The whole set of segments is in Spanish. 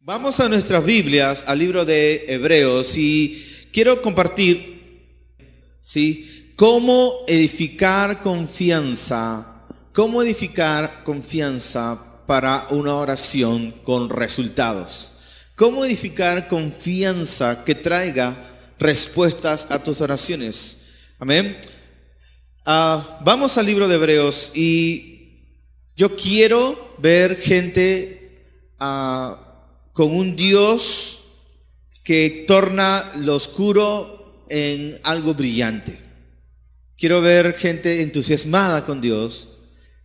Vamos a nuestras Biblias, al libro de Hebreos, y quiero compartir, ¿sí?, cómo edificar confianza para una oración con resultados. Cómo edificar confianza que traiga respuestas a tus oraciones. Amén. Vamos al libro de Hebreos y yo quiero ver gente con un Dios que torna lo oscuro en algo brillante. Quiero ver gente entusiasmada con Dios,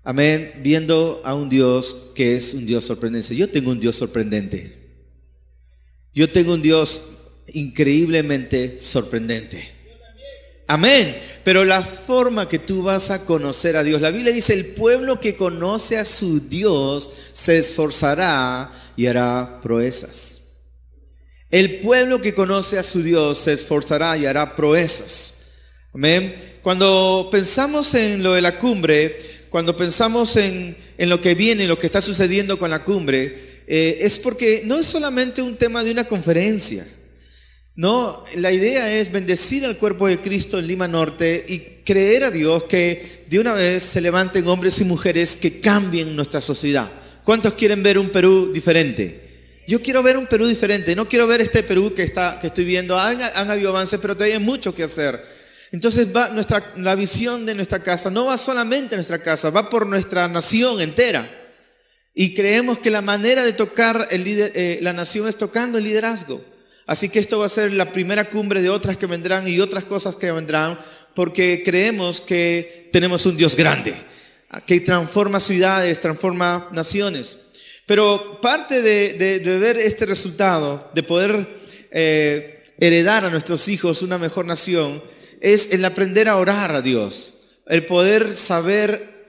amén, viendo a un Dios que es un Dios sorprendente. Yo tengo un Dios sorprendente. Yo tengo un Dios increíblemente sorprendente. Amén. Pero la forma que tú vas a conocer a Dios, la Biblia dice, el pueblo que conoce a su Dios se esforzará y hará proezas. El pueblo que conoce a su Dios se esforzará y hará proezas. Amén. Cuando pensamos en lo de la cumbre, cuando pensamos en lo que viene, lo que está sucediendo con la cumbre, es porque no es solamente un tema de una conferencia. No, la idea es bendecir al cuerpo de Cristo en Lima Norte y creer a Dios que de una vez se levanten hombres y mujeres que cambien nuestra sociedad. ¿Cuántos quieren ver un Perú diferente? Yo quiero ver un Perú diferente. No quiero ver este Perú que estoy viendo. Han habido avances, pero todavía hay mucho que hacer. Entonces la visión de nuestra casa no va solamente a nuestra casa, va por nuestra nación entera. Y creemos que la manera de tocar la nación es tocando el liderazgo. Así que esto va a ser la primera cumbre de otras que vendrán y otras cosas que vendrán, porque creemos que tenemos un Dios grande, que transforma ciudades, transforma naciones. Pero parte de ver este resultado, de poder heredar a nuestros hijos una mejor nación, es el aprender a orar a Dios, el poder saber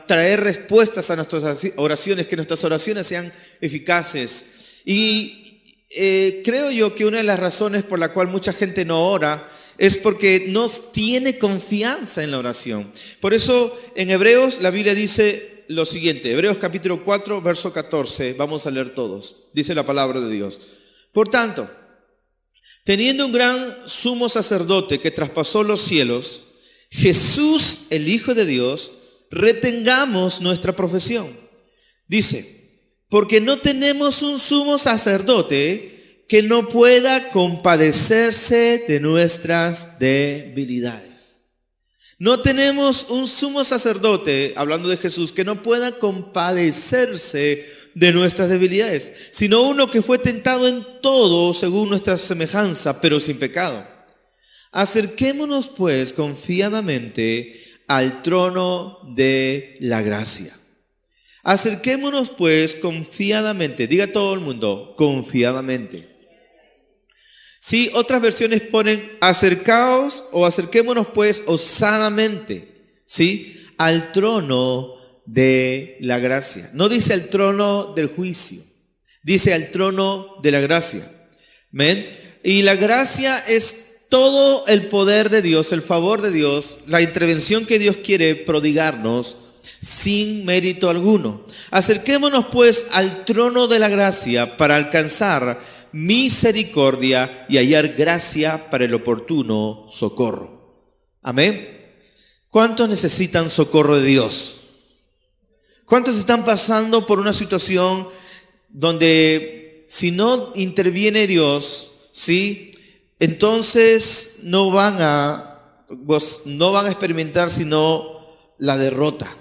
traer respuestas a nuestras oraciones, que nuestras oraciones sean eficaces. Y creo yo que una de las razones por la cual mucha gente no ora es porque no tiene confianza en la oración. Por eso en Hebreos la Biblia dice lo siguiente, Hebreos capítulo 4, verso 14, vamos a leer todos, dice la palabra de Dios. Por tanto, teniendo un gran sumo sacerdote que traspasó los cielos, Jesús, el Hijo de Dios, retengamos nuestra profesión. Dice, porque no tenemos un sumo sacerdote que no pueda compadecerse de nuestras debilidades. No tenemos un sumo sacerdote, hablando de Jesús, que no pueda compadecerse de nuestras debilidades, sino uno que fue tentado en todo según nuestra semejanza, pero sin pecado. Acerquémonos pues confiadamente al trono de la gracia. Acerquémonos pues confiadamente, diga todo el mundo, confiadamente. Sí, otras versiones ponen acercaos o acerquémonos pues osadamente, ¿sí?, al trono de la gracia. No dice al trono del juicio, dice al trono de la gracia. ¿Amén? Y la gracia es todo el poder de Dios, el favor de Dios, la intervención que Dios quiere prodigarnos sin mérito alguno. Acerquémonos pues al trono de la gracia para alcanzar misericordia y hallar gracia para el oportuno socorro. Amén. ¿Cuántos necesitan socorro de Dios? ¿Cuántos están pasando por una situación donde si no interviene Dios, sí, entonces no van a experimentar sino la derrota?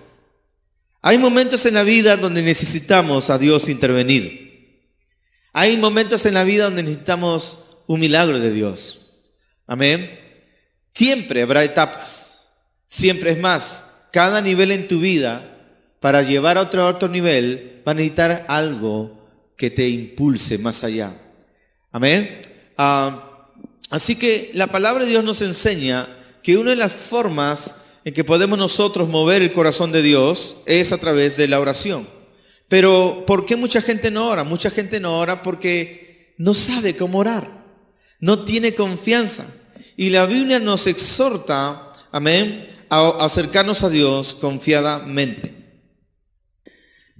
Hay momentos en la vida donde necesitamos a Dios intervenir. Hay momentos en la vida donde necesitamos un milagro de Dios. Amén. Siempre habrá etapas. Siempre, es más, cada nivel en tu vida, para llevar a otro nivel, va a necesitar algo que te impulse más allá. Amén. Así que la palabra de Dios nos enseña que una de las formas en que podemos nosotros mover el corazón de Dios es a través de la oración. Pero ¿por qué mucha gente no ora? Mucha gente no ora porque no sabe cómo orar, no tiene confianza. Y la Biblia nos exhorta, amén, a acercarnos a Dios confiadamente.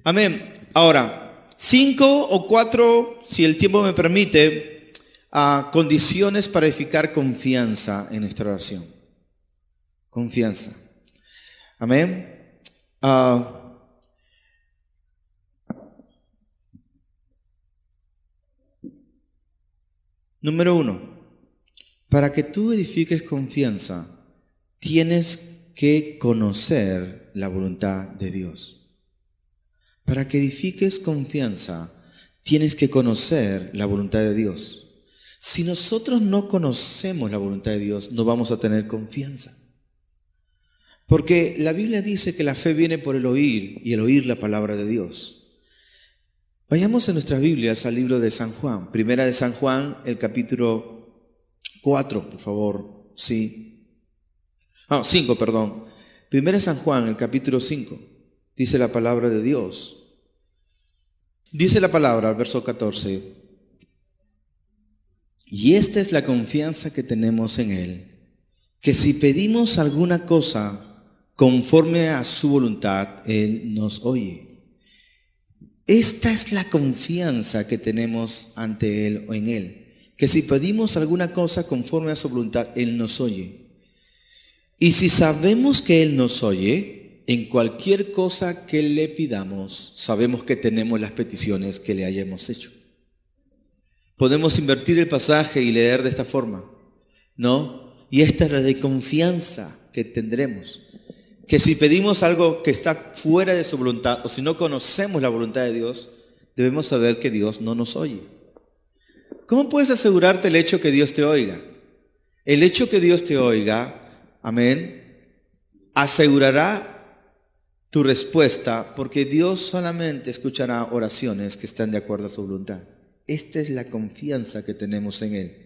Amén. Ahora, 5 o 4, si el tiempo me permite, condiciones para edificar confianza en nuestra oración. Confianza. Amén. Número 1. Para que tú edifiques confianza, tienes que conocer la voluntad de Dios. Para que edifiques confianza, tienes que conocer la voluntad de Dios. Si nosotros no conocemos la voluntad de Dios, no vamos a tener confianza. Porque la Biblia dice que la fe viene por el oír y el oír la palabra de Dios. Vayamos en nuestras Biblias al libro de San Juan. Primera de San Juan, el capítulo 4, por favor. Sí. 5, perdón. Primera de San Juan, el capítulo 5. Dice la palabra de Dios. Dice la palabra, al verso 14. Y esta es la confianza que tenemos en Él, que si pedimos alguna cosa conforme a su voluntad, Él nos oye. Esta es la confianza que tenemos ante Él o en Él, que si pedimos alguna cosa conforme a su voluntad, Él nos oye. Y si sabemos que Él nos oye, en cualquier cosa que le pidamos, sabemos que tenemos las peticiones que le hayamos hecho. Podemos invertir el pasaje y leer de esta forma, ¿no? Y esta es la de confianza que tendremos. Que si pedimos algo que está fuera de su voluntad, o si no conocemos la voluntad de Dios, debemos saber que Dios no nos oye. ¿Cómo puedes asegurarte el hecho que Dios te oiga? El hecho que Dios te oiga, amén, asegurará tu respuesta, porque Dios solamente escuchará oraciones que están de acuerdo a su voluntad. Esta es la confianza que tenemos en Él,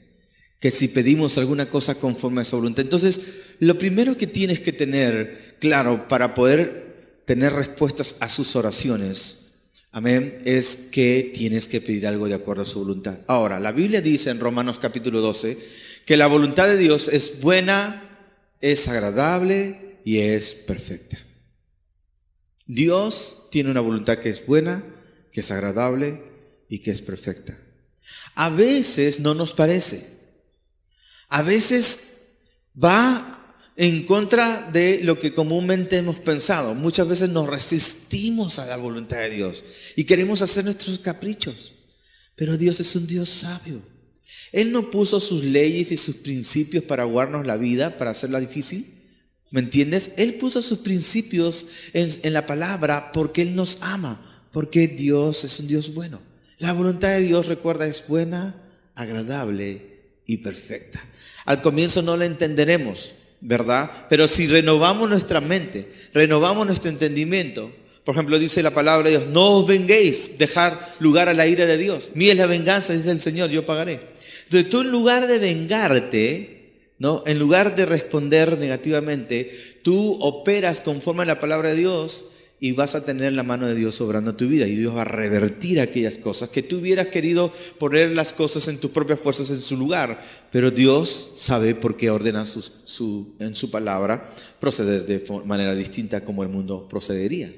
que si pedimos alguna cosa conforme a su voluntad. Entonces, lo primero que tienes que tener claro para poder tener respuestas a sus oraciones, amén, es que tienes que pedir algo de acuerdo a su voluntad. Ahora, la Biblia dice en Romanos capítulo 12 que la voluntad de Dios es buena, es agradable y es perfecta. Dios tiene una voluntad que es buena, que es agradable y que es perfecta. A veces no nos parece. A veces va en contra de lo que comúnmente hemos pensado. Muchas veces nos resistimos a la voluntad de Dios y queremos hacer nuestros caprichos. Pero Dios es un Dios sabio. Él no puso sus leyes y sus principios para aguarnos la vida, para hacerla difícil. ¿Me entiendes? Él puso sus principios en la palabra porque Él nos ama, porque Dios es un Dios bueno. La voluntad de Dios, recuerda, es buena, agradable y perfecta. Al comienzo no la entenderemos, ¿verdad? Pero si renovamos nuestra mente, renovamos nuestro entendimiento, por ejemplo, dice la palabra de Dios, no os venguéis, dejar lugar a la ira de Dios. Mía es la venganza, dice el Señor, yo pagaré. Entonces tú en lugar de vengarte, ¿no? En lugar de responder negativamente, tú operas conforme a la palabra de Dios y vas a tener la mano de Dios obrando tu vida y Dios va a revertir aquellas cosas que tú hubieras querido poner las cosas en tus propias fuerzas en su lugar, pero Dios sabe por qué ordena en su palabra proceder de manera distinta como el mundo procedería.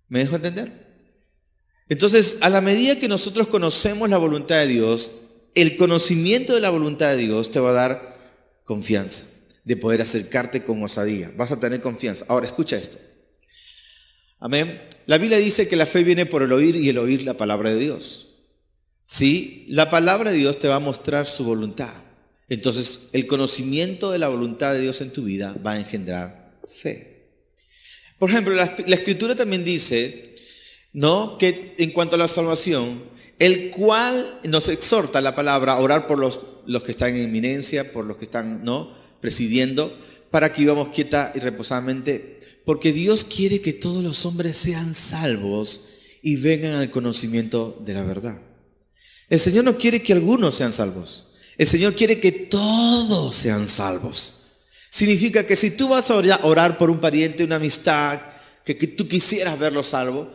¿Me dejo entender? Entonces, a la medida que nosotros conocemos la voluntad de Dios, el conocimiento de la voluntad de Dios te va a dar confianza, de poder acercarte con osadía. Vas a tener confianza. Ahora, escucha esto. Amén. La Biblia dice que la fe viene por el oír y el oír la palabra de Dios. Sí, la palabra de Dios te va a mostrar su voluntad. Entonces, el conocimiento de la voluntad de Dios en tu vida va a engendrar fe. Por ejemplo, la Escritura también dice, ¿no?, que en cuanto a la salvación, el cual nos exhorta la palabra a orar por los que están en eminencia, por los que están, ¿no?, presidiendo, para que vivamos quieta y reposadamente, porque Dios quiere que todos los hombres sean salvos y vengan al conocimiento de la verdad. El Señor no quiere que algunos sean salvos, el Señor quiere que todos sean salvos. Significa que si tú vas a orar por un pariente, una amistad, que tú quisieras verlo salvo,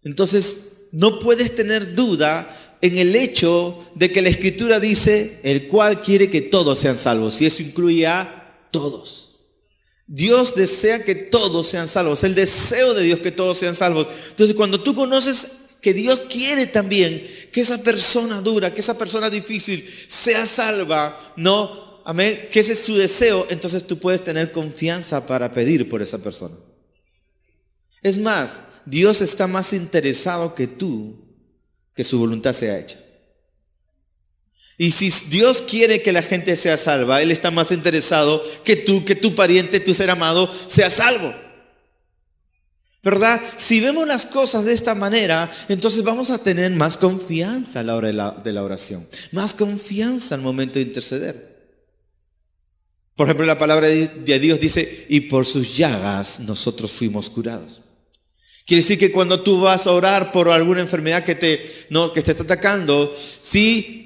entonces no puedes tener duda en el hecho de que la Escritura dice, el cual quiere que todos sean salvos, y eso incluye a todos. Dios desea que todos sean salvos, el deseo de Dios que todos sean salvos. Entonces, cuando tú conoces que Dios quiere también que esa persona dura, que esa persona difícil sea salva, ¿no? Amén, que ese es su deseo. Entonces tú puedes tener confianza para pedir por esa persona. Es más, Dios está más interesado que tú, que su voluntad sea hecha. Y si Dios quiere que la gente sea salva, Él está más interesado que tú, que tu pariente, tu ser amado, sea salvo. ¿Verdad? Si vemos las cosas de esta manera, entonces vamos a tener más confianza a la hora de la oración, más confianza al momento de interceder. Por ejemplo, la palabra de Dios dice, y por sus llagas nosotros fuimos curados. Quiere decir que cuando tú vas a orar por alguna enfermedad que te está atacando, sí,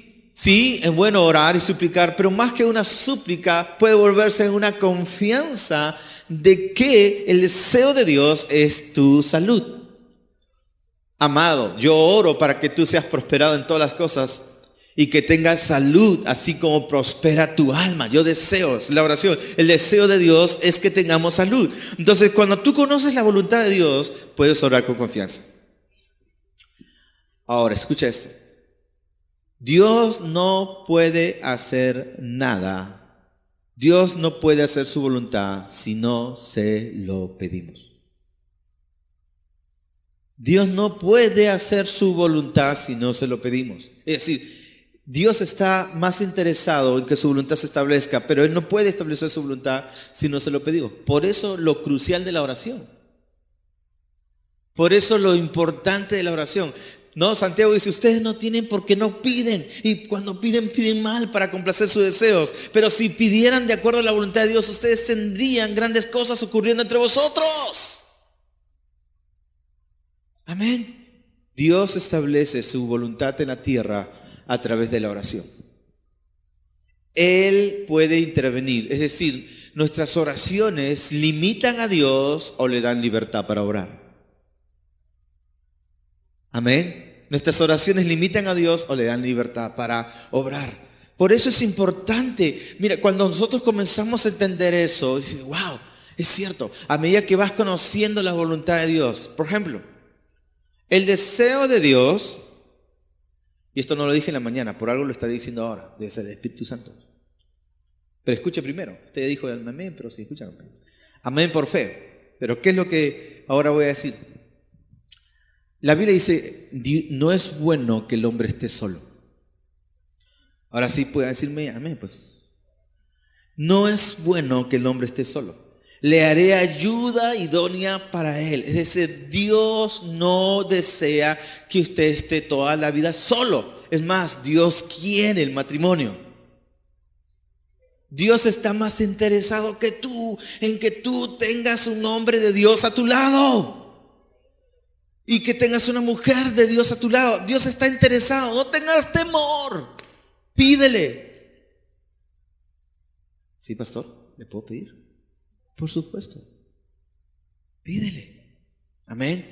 es bueno orar y suplicar, pero más que una súplica puede volverse en una confianza de que el deseo de Dios es tu salud. Amado, yo oro para que tú seas prosperado en todas las cosas y que tengas salud, así como prospera tu alma. Yo deseo, es la oración, el deseo de Dios es que tengamos salud. Entonces, cuando tú conoces la voluntad de Dios, puedes orar con confianza. Ahora, escucha esto. Dios no puede hacer nada. Dios no puede hacer su voluntad si no se lo pedimos. Dios no puede hacer su voluntad si no se lo pedimos. Es decir, Dios está más interesado en que su voluntad se establezca, pero Él no puede establecer su voluntad si no se lo pedimos. Por eso lo crucial de la oración. Por eso lo importante de la oración. No, Santiago dice, ustedes no tienen porque no piden. Y cuando piden, piden mal para complacer sus deseos. Pero si pidieran de acuerdo a la voluntad de Dios, ustedes tendrían grandes cosas ocurriendo entre vosotros. Amén. Dios establece su voluntad en la tierra a través de la oración. Él puede intervenir. Es decir, nuestras oraciones limitan a Dios o le dan libertad para orar. Amén. Nuestras oraciones limitan a Dios o le dan libertad para obrar. Por eso es importante. Mira, cuando nosotros comenzamos a entender eso, dices, wow, es cierto. A medida que vas conociendo la voluntad de Dios. Por ejemplo, el deseo de Dios, y esto no lo dije en la mañana, por algo lo estaré diciendo ahora, debe ser el Espíritu Santo. Pero escuche primero. Usted ya dijo amén, pero sí, escucha amén. Amén por fe. Pero ¿qué es lo que ahora voy a decir? La Biblia dice, no es bueno que el hombre esté solo. Ahora sí puede decirme amén, pues. No es bueno que el hombre esté solo. Le haré ayuda idónea para él. Es decir, Dios no desea que usted esté toda la vida solo. Es más, Dios quiere el matrimonio. Dios está más interesado que tú en que tú tengas un hombre de Dios a tu lado. Y que tengas una mujer de Dios a tu lado. Dios está interesado. No tengas temor. Pídele. ¿Sí, pastor? ¿Le puedo pedir? Por supuesto. Pídele. Amén.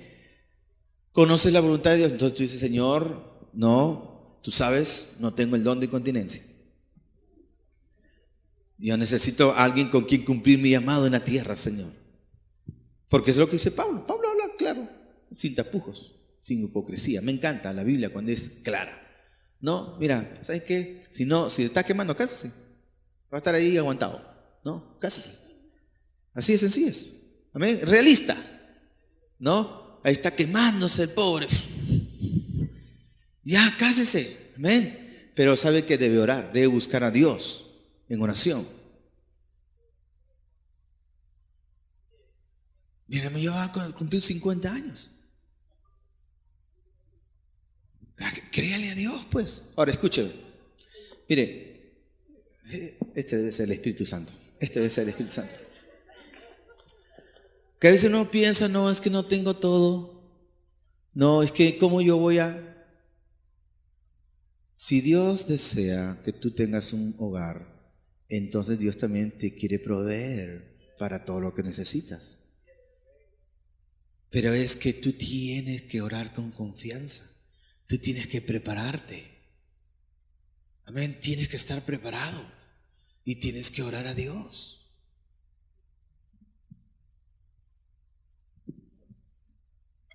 ¿Conoces la voluntad de Dios? Entonces tú dices, Señor, no, tú sabes, no tengo el don de incontinencia. Yo necesito a alguien con quien cumplir mi llamado en la tierra, Señor. Porque es lo que dice Pablo. Pablo habla claro. Sin tapujos, sin hipocresía. Me encanta la Biblia cuando es clara. No, mira, ¿sabes qué? Si te está quemando, cásese. Va a estar ahí aguantado. No, cásese. Así de sencillo es. Amén. Realista. ¿No? Ahí está quemándose el pobre. Ya, cásese. Amén. Pero sabe que debe orar, debe buscar a Dios en oración. Mira, me lleva a cumplir 50 años. Créale a Dios, pues. Ahora, escúcheme. Mire, este debe ser el Espíritu Santo. Este debe ser el Espíritu Santo. Que a veces uno piensa, no, es que no tengo todo. No, es que ¿cómo yo voy a...? Si Dios desea que tú tengas un hogar, entonces Dios también te quiere proveer para todo lo que necesitas. Pero es que tú tienes que orar con confianza. Tú tienes que prepararte. Amén. Tienes que estar preparado. Y tienes que orar a Dios.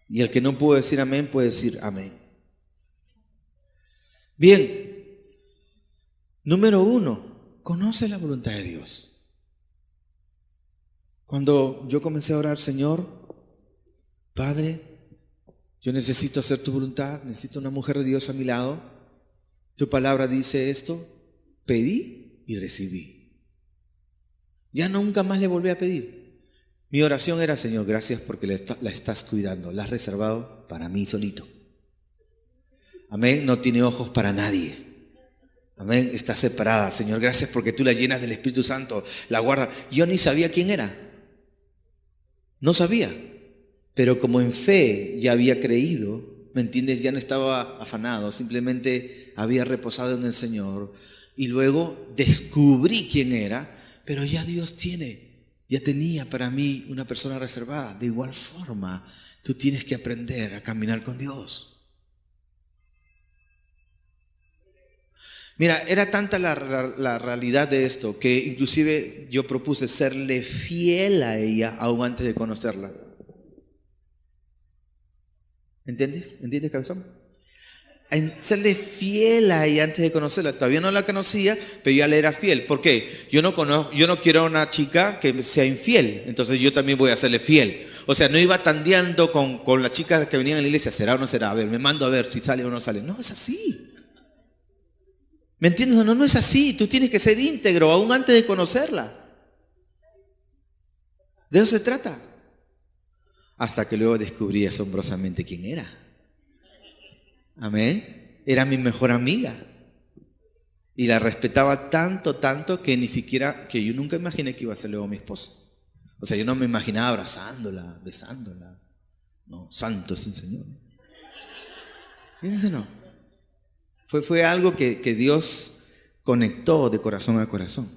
Y el que no puede decir amén, puede decir amén. Bien, número 1, conoce la voluntad de Dios. Cuando yo comencé a orar, Señor, Padre, yo necesito hacer tu voluntad, necesito una mujer de Dios a mi lado. Tu palabra dice esto, pedí y recibí. Ya nunca más le volví a pedir. Mi oración era, Señor, gracias porque la estás cuidando, la has reservado para mí solito. Amén, no tiene ojos para nadie. Amén, está separada. Señor, gracias porque tú la llenas del Espíritu Santo, la guardas. Yo ni sabía quién era. No sabía. Pero como en fe ya había creído, ¿me entiendes? Ya no estaba afanado, simplemente había reposado en el Señor. Y luego descubrí quién era, pero ya Dios ya tenía para mí una persona reservada. De igual forma, tú tienes que aprender a caminar con Dios. Mira, era tanta la realidad de esto que inclusive yo propuse serle fiel a ella aún antes de conocerla. ¿Entiendes? ¿Entiendes, cabezón? Serle fiel a ella antes de conocerla. Todavía no la conocía, pero ya le era fiel. ¿Por qué? Yo no quiero a una chica que sea infiel, entonces yo también voy a serle fiel. O sea, no iba tandeando con las chicas que venían a la iglesia, ¿será o no será? A ver, me mando a ver si sale o no sale. No, es así. ¿Me entiendes? No es así. Tú tienes que ser íntegro aún antes de conocerla. De eso se trata. Hasta que luego descubrí asombrosamente quién era. Amén. Era mi mejor amiga. Y la respetaba tanto, tanto que que yo nunca imaginé que iba a ser luego mi esposa. O sea, yo no me imaginaba abrazándola, besándola. No, santo es un Señor. Fíjense, no. Fue algo que Dios conectó de corazón a corazón.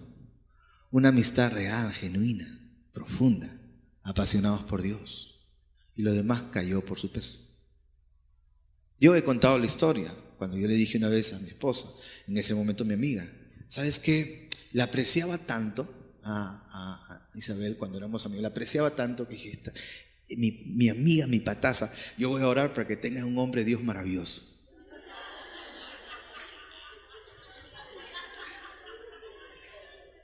Una amistad real, genuina, profunda, apasionados por Dios. Y lo demás cayó por su peso. Yo he contado la historia. Cuando yo le dije una vez a mi esposa, en ese momento mi amiga, ¿sabes qué? La apreciaba tanto a Isabel cuando éramos amigos. La apreciaba tanto que dije, mi amiga, mi pataza, yo voy a orar para que tengas un hombre Dios maravilloso.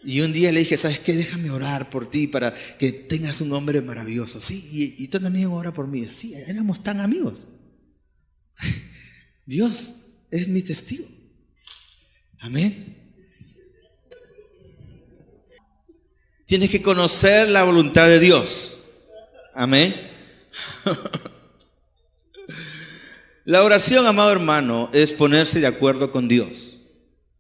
Y un día le dije, ¿sabes qué? Déjame orar por ti para que tengas un hombre maravilloso. Sí, y tú también ora por mí. Sí, éramos tan amigos. Dios es mi testigo. Amén. Tienes que conocer la voluntad de Dios. Amén. La oración, amado hermano, es ponerse de acuerdo con Dios.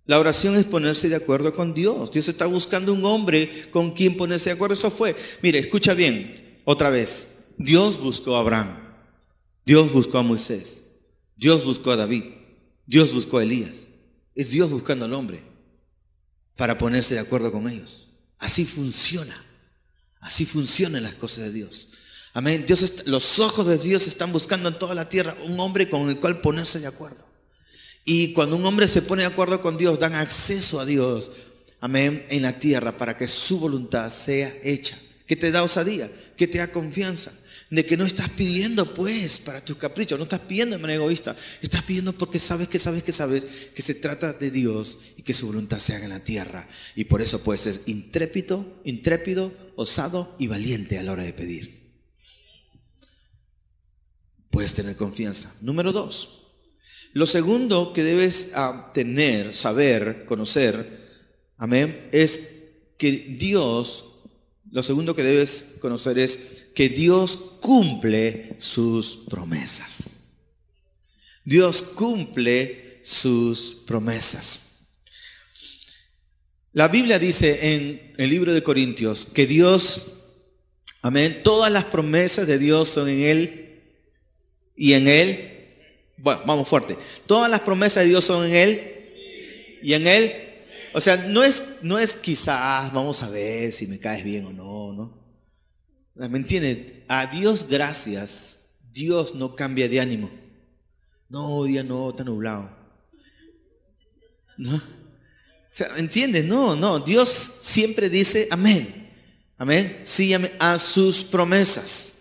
La oración es ponerse de acuerdo con Dios. Dios está buscando un hombre con quien ponerse de acuerdo. Eso fue. Mire, escucha bien, otra vez. Dios buscó a Abraham. Dios buscó a Moisés. Dios buscó a David. Dios buscó a Elías. Es Dios buscando al hombre para ponerse de acuerdo con ellos. Así funciona. Así funcionan las cosas de Dios. Amén. Los ojos de Dios están buscando en toda la tierra un hombre con el cual ponerse de acuerdo. Y cuando un hombre se pone de acuerdo con Dios, dan acceso a Dios, amén, en la tierra para que su voluntad sea hecha. ¿Qué te da osadía? ¿Qué te da confianza? De que no estás pidiendo pues para tus caprichos, no estás pidiendo de manera egoísta, estás pidiendo porque sabes que se trata de Dios y que su voluntad se haga en la tierra. Y por eso puedes ser intrépido, osado y valiente a la hora de pedir. Puedes tener confianza. Número 2. Lo segundo que debes tener, saber, conocer, amén, es que Dios, lo segundo que debes conocer es que Dios cumple sus promesas. Dios cumple sus promesas. La Biblia dice en el libro de Corintios que Dios, amén, todas las promesas de Dios son en Él y en Él. Bueno, vamos fuerte. Todas las promesas de Dios son en Él y en Él. O sea, no es quizás, vamos a ver si me caes bien o no, ¿no? ¿Me entiendes? A Dios gracias, Dios no cambia de ánimo. No, hoy día no, está nublado. ¿No? O sea, ¿entiendes? No, Dios siempre dice amén. Amén. Sí, amén, a sus promesas.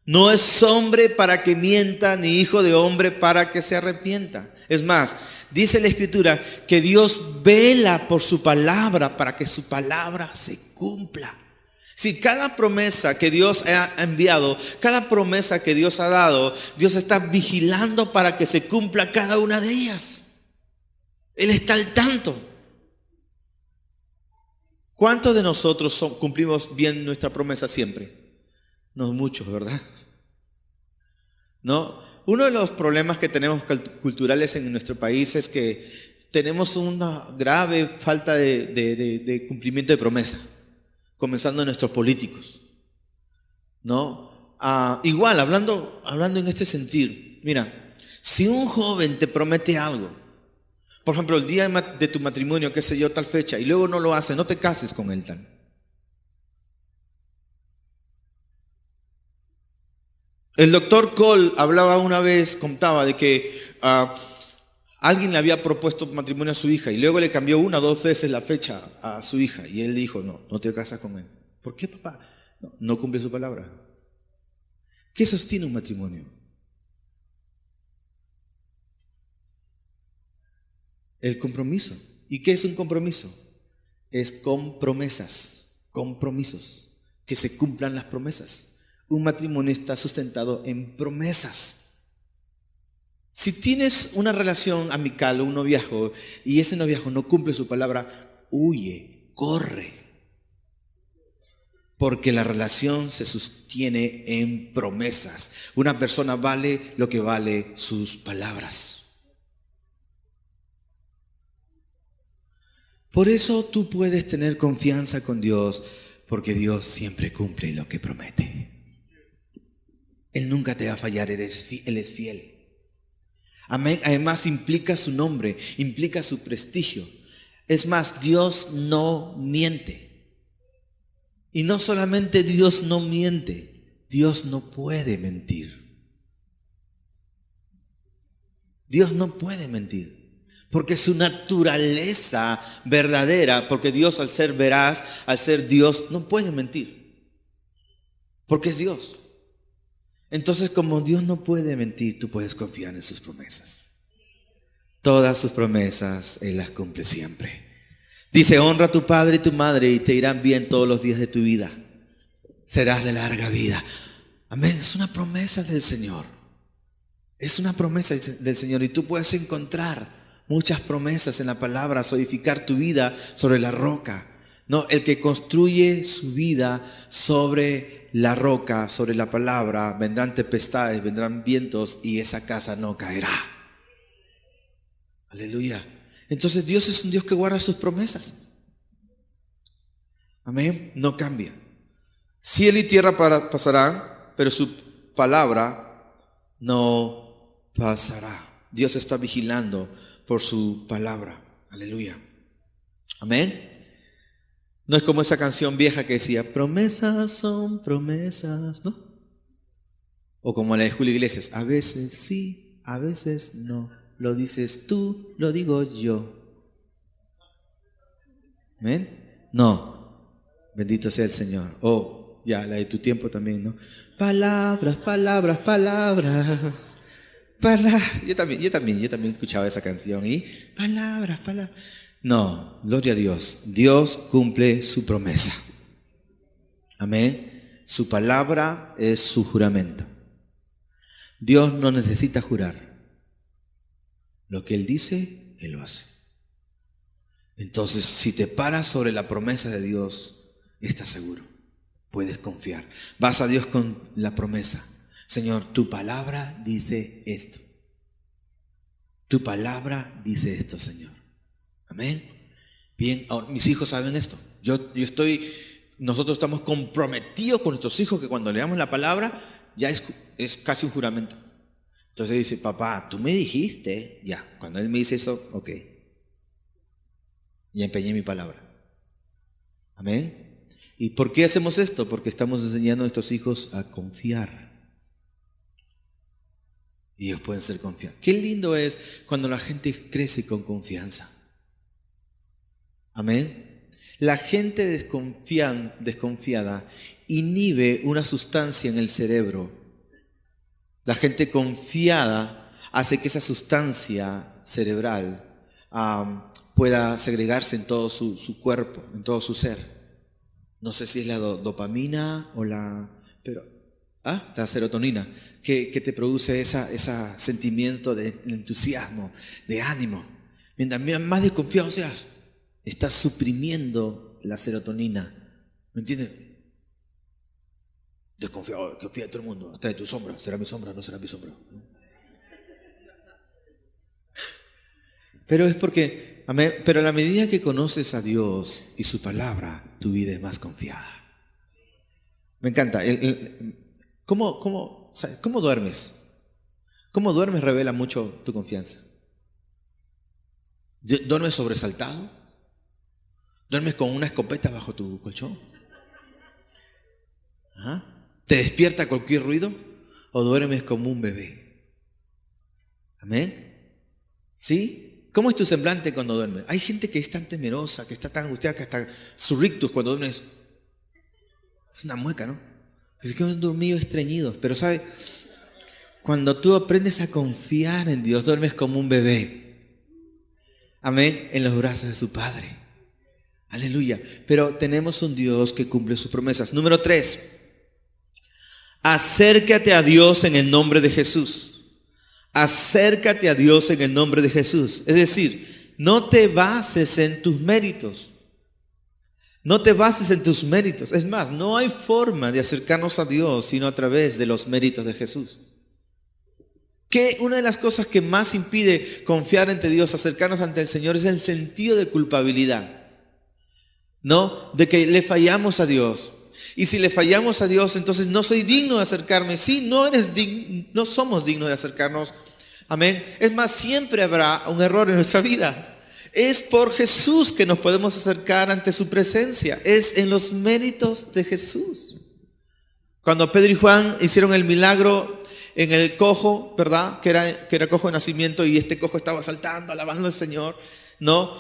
No es hombre para que mienta, ni hijo de hombre para que se arrepienta. Es más, dice la Escritura que Dios vela por su palabra para que su palabra se cumpla. Si cada promesa que Dios ha enviado, cada promesa que Dios ha dado, Dios está vigilando para que se cumpla cada una de ellas. Él está al tanto. ¿Cuántos de nosotros cumplimos bien nuestra promesa siempre? No muchos, ¿verdad? ¿No? Uno de los problemas que tenemos culturales en nuestro país es que tenemos una grave falta de cumplimiento de promesa, comenzando en nuestros políticos, ¿no? Igual, hablando en este sentido, mira, si un joven te promete algo, por ejemplo, el día de tu matrimonio, qué sé yo, tal fecha, y luego no lo hace, no te cases con él tal. El doctor Cole hablaba una vez, contaba de que alguien le había propuesto matrimonio a su hija y luego le cambió 1 o 2 veces la fecha a su hija y él dijo, no te casas con él. ¿Por qué, papá? No cumple su palabra. ¿Qué sostiene un matrimonio? El compromiso. ¿Y qué es un compromiso? Es con promesas, compromisos, que se cumplan las promesas. Un matrimonio está sustentado en promesas. Si tienes una relación amical o un noviazgo y ese noviazgo no cumple su palabra, huye, corre. Porque la relación se sostiene en promesas. Una persona vale lo que vale sus palabras. Por eso tú puedes tener confianza con Dios, porque Dios siempre cumple lo que promete. Él nunca te va a fallar, Él es fiel. Amén. Además implica su nombre, implica su prestigio. Es más, Dios no miente. Y no solamente Dios no miente, Dios no puede mentir. Dios no puede mentir. Porque su naturaleza verdadera, porque Dios al ser veraz, al ser Dios, no puede mentir. Porque es Dios. Entonces, como Dios no puede mentir, tú puedes confiar en sus promesas. Todas sus promesas Él las cumple siempre. Dice, honra a tu padre y tu madre y te irán bien todos los días de tu vida. Serás de larga vida. Amén. Es una promesa del Señor. Es una promesa del Señor y tú puedes encontrar muchas promesas en la palabra, solidificar tu vida sobre la roca. No, el que construye su vida sobre la roca, sobre la palabra, vendrán tempestades, vendrán vientos y esa casa no caerá. Aleluya. Entonces Dios es un Dios que guarda sus promesas. Amén. No cambia. Cielo y tierra pasarán, pero su palabra no pasará. Dios está vigilando por su palabra. Aleluya. Amén. No es como esa canción vieja que decía, promesas son promesas, ¿no? O como la de Julio Iglesias, a veces sí, a veces no. Lo dices tú, lo digo yo. ¿Amén? No. Bendito sea el Señor. Oh, ya, la de tu tiempo también, ¿no? Palabras, palabras, palabras. Yo también escuchaba esa canción y palabras. No, gloria a Dios. Dios cumple su promesa. Amén. Su palabra es su juramento. Dios no necesita jurar. Lo que Él dice, Él lo hace. Entonces, si te paras sobre la promesa de Dios, estás seguro. Puedes confiar. Vas a Dios con la promesa. Señor, tu palabra dice esto. Tu palabra dice esto, Señor. Amén. Bien, ahora, mis hijos saben esto. Nosotros estamos comprometidos con nuestros hijos que cuando leamos la palabra ya es casi un juramento. Entonces dice, papá, tú me dijiste, ya, cuando él me dice eso, ok. Y empeñé mi palabra. Amén. ¿Y por qué hacemos esto? Porque estamos enseñando a nuestros hijos a confiar. Y ellos pueden ser confiados. Qué lindo es cuando la gente crece con confianza. Amén. La gente desconfiada inhibe una sustancia en el cerebro La gente confiada hace que esa sustancia cerebral pueda segregarse en todo su cuerpo, en todo su ser. No sé si es la dopamina o la serotonina que te produce ese sentimiento de entusiasmo, de ánimo. Mientras más desconfiado seas, estás suprimiendo la serotonina. ¿Me entiendes? Desconfiado, confía en todo el mundo, hasta de tu sombra. ¿Será mi sombra o no será mi sombra? Pero es porque, amén, pero a la medida que conoces a Dios y su palabra, tu vida es más confiada. Me encanta. ¿Cómo duermes? ¿Cómo duermes revela mucho tu confianza? ¿Duermes sobresaltado? ¿Duermes con una escopeta bajo tu colchón? ¿Ah? ¿Te despierta cualquier ruido? ¿O duermes como un bebé? ¿Amén? ¿Sí? ¿Cómo es tu semblante cuando duermes? Hay gente que es tan temerosa, que está tan angustiada, que hasta su rictus cuando duermes es una mueca, ¿no? Es que han dormido estreñidos. Pero ¿sabes? Cuando tú aprendes a confiar en Dios, duermes como un bebé. Amén. En los brazos de su Padre. Aleluya. Pero tenemos un Dios que cumple sus promesas. Número 3. Acércate a Dios en el nombre de Jesús. Acércate a Dios en el nombre de Jesús. Es decir, no te bases en tus méritos. No te bases en tus méritos. Es más, no hay forma de acercarnos a Dios sino a través de los méritos de Jesús. Que una de las cosas que más impide confiar ante Dios, acercarnos ante el Señor, es el sentido de culpabilidad, ¿no? De que le fallamos a Dios. Y si le fallamos a Dios, entonces no soy digno de acercarme. Sí, no somos dignos de acercarnos. Amén. Es más, siempre habrá un error en nuestra vida. Es por Jesús que nos podemos acercar ante su presencia. Es en los méritos de Jesús. Cuando Pedro y Juan hicieron el milagro en el cojo, ¿verdad? Que era cojo de nacimiento, y este cojo estaba saltando, alabando al Señor, ¿no?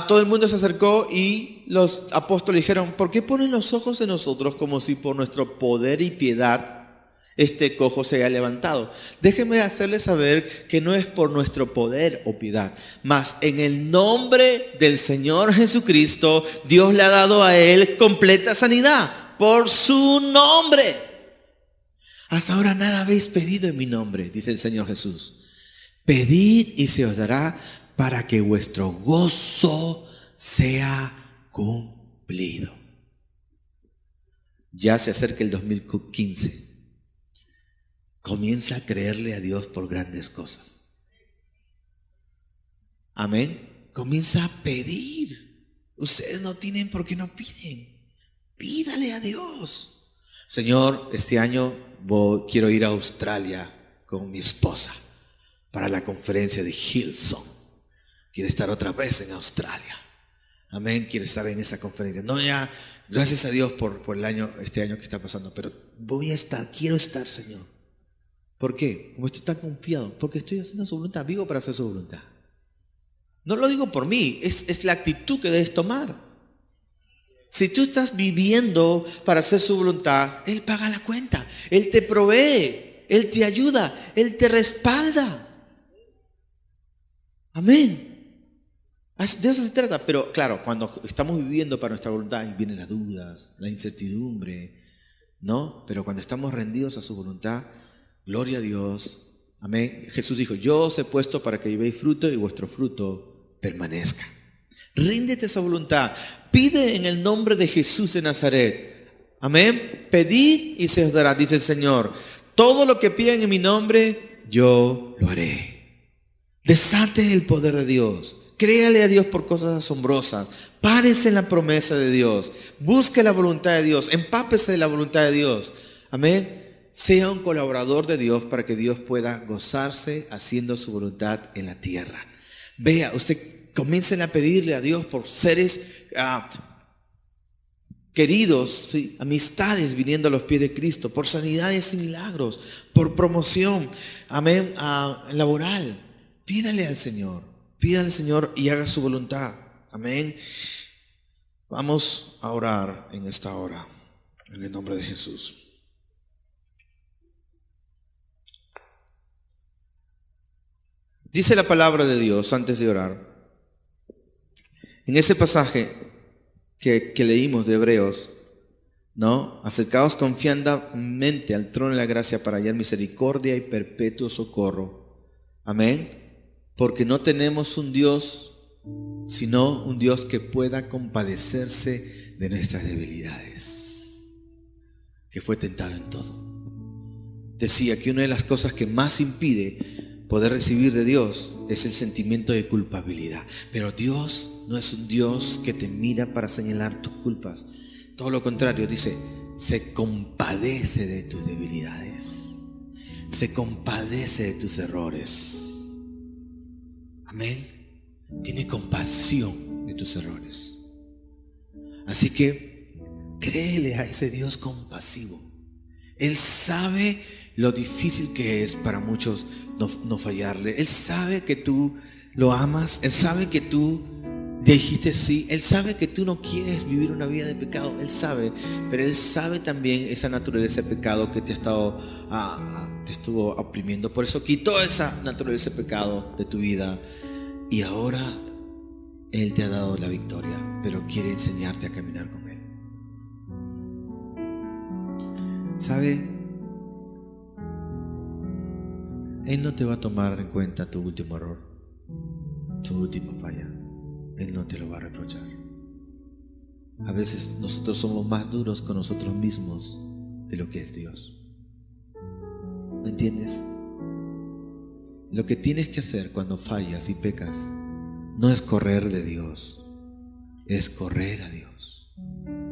Todo el mundo se acercó y los apóstoles dijeron: ¿por qué ponen los ojos en nosotros como si por nuestro poder y piedad este cojo se haya levantado? Déjenme hacerles saber que no es por nuestro poder o piedad, mas en el nombre del Señor Jesucristo, Dios le ha dado a él completa sanidad por su nombre. Hasta ahora nada habéis pedido en mi nombre, dice el Señor Jesús. Pedid y se os dará, para que vuestro gozo sea cumplido. Ya se acerca el 2015. Comienza a creerle a Dios por grandes cosas. Amén. Comienza a pedir. Ustedes no tienen por qué no piden. Pídale a Dios. Señor, este año quiero ir a Australia con mi esposa para la conferencia de Hillsong. Quiere estar otra vez en Australia. Amén. Quiere estar en esa conferencia. No, ya, gracias a Dios por este año que está pasando, pero quiero estar, Señor. ¿Por qué? Como estoy tan confiado, porque estoy haciendo su voluntad, vivo para hacer su voluntad. No lo digo por mí, es la actitud que debes tomar. Si tú estás viviendo para hacer su voluntad, Él paga la cuenta, Él te provee, Él te ayuda, Él te respalda. Amén. De eso se trata. Pero claro, cuando estamos viviendo para nuestra voluntad, vienen las dudas, la incertidumbre, ¿no? Pero cuando estamos rendidos a su voluntad, gloria a Dios. Amén. Jesús dijo: yo os he puesto para que llevéis fruto y vuestro fruto permanezca. Ríndete a esa voluntad. Pide en el nombre de Jesús de Nazaret. Amén. Pedid y se os dará, dice el Señor. Todo lo que pidan en mi nombre, yo lo haré. Desate el poder de Dios. Créale a Dios por cosas asombrosas. Párese en la promesa de Dios. Busque la voluntad de Dios. Empápese de la voluntad de Dios. Amén. Sea un colaborador de Dios para que Dios pueda gozarse haciendo su voluntad en la tierra. Vea, usted comiencen a pedirle a Dios por seres queridos, ¿sí? Amistades viniendo a los pies de Cristo, por sanidades y milagros, por promoción, amén, laboral. Pídale al Señor. Pídale al Señor y haga su voluntad. Amén. Vamos a orar en esta hora, en el nombre de Jesús. Dice la palabra de Dios antes de orar. En ese pasaje que leímos de Hebreos, ¿no? Acercaos confiadamente al trono de la gracia para hallar misericordia y perpetuo socorro. Amén. Porque no tenemos un Dios, sino un Dios que pueda compadecerse de nuestras debilidades, que fue tentado en todo. Decía que una de las cosas que más impide poder recibir de Dios es el sentimiento de culpabilidad. Pero Dios no es un Dios que te mira para señalar tus culpas. Todo lo contrario, dice, se compadece de tus debilidades, se compadece de tus errores. Amén. Tiene compasión de tus errores. Así que créele a ese Dios compasivo. Él sabe lo difícil que es para muchos no fallarle. Él sabe que tú lo amas. Él sabe que tú dijiste sí. Él sabe que tú no quieres vivir una vida de pecado. Él sabe, pero Él sabe también esa naturaleza de pecado que te estuvo oprimiendo. Por eso quitó esa naturaleza de pecado de tu vida. Y ahora Él te ha dado la victoria, pero quiere enseñarte a caminar con Él. ¿Sabe? Él no te va a tomar en cuenta tu último error, tu última falla. Él no te lo va a reprochar. A veces nosotros somos más duros con nosotros mismos de lo que es Dios. ¿Me entiendes? Lo que tienes que hacer cuando fallas y pecas no es correr de Dios, es correr a Dios.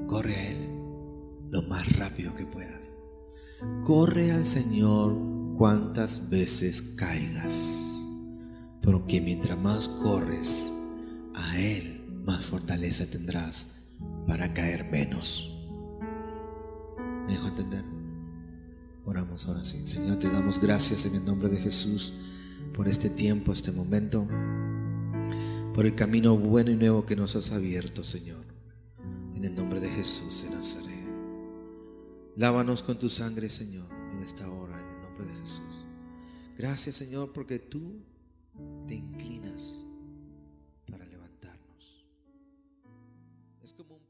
Corre a Él lo más rápido que puedas. Corre al Señor cuantas veces caigas, porque mientras más corres a Él, más fortaleza tendrás para caer menos. ¿Me dejo entender? Oramos ahora sí. Señor, te damos gracias en el nombre de Jesús por este tiempo, este momento, por el camino bueno y nuevo que nos has abierto, Señor. En el nombre de Jesús de Nazaret. Lávanos con tu sangre, Señor, en esta hora, en el nombre de Jesús. Gracias, Señor, porque tú te inclinas para levantarnos. Es como un